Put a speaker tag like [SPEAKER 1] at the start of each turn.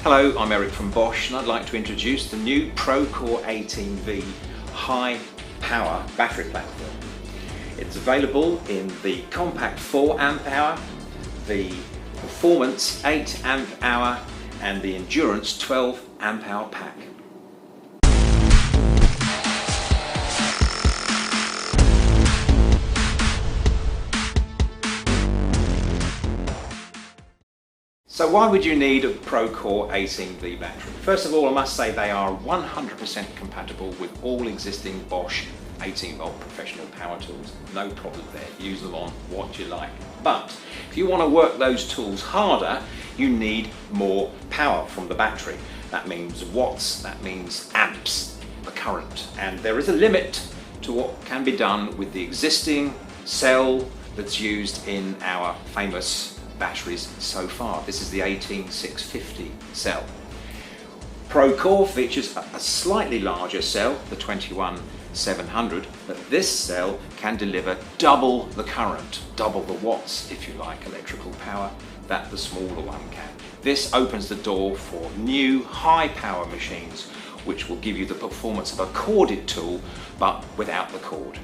[SPEAKER 1] Hello, I'm Eric from Bosch and I'd like to introduce the new ProCore 18V high power battery platform. It's available in the compact 4 amp hour, the performance 8 amp hour and the endurance 12 amp hour pack. So why would you need a ProCore 18V battery? First of all, I must say they are 100% compatible with all existing Bosch 18V professional power tools. No problem there, use them on what you like. But if you want to work those tools harder, you need more power from the battery. That means watts, that means amps, the current. And there is a limit to what can be done with the existing cell that's used in our famous batteries so far. This is the 18650 cell. ProCore features a slightly larger cell, the 21700, but this cell can deliver double the current, double the watts, if you like, electrical power that the smaller one can. This opens the door for new high power machines which will give you the performance of a corded tool but without the cord.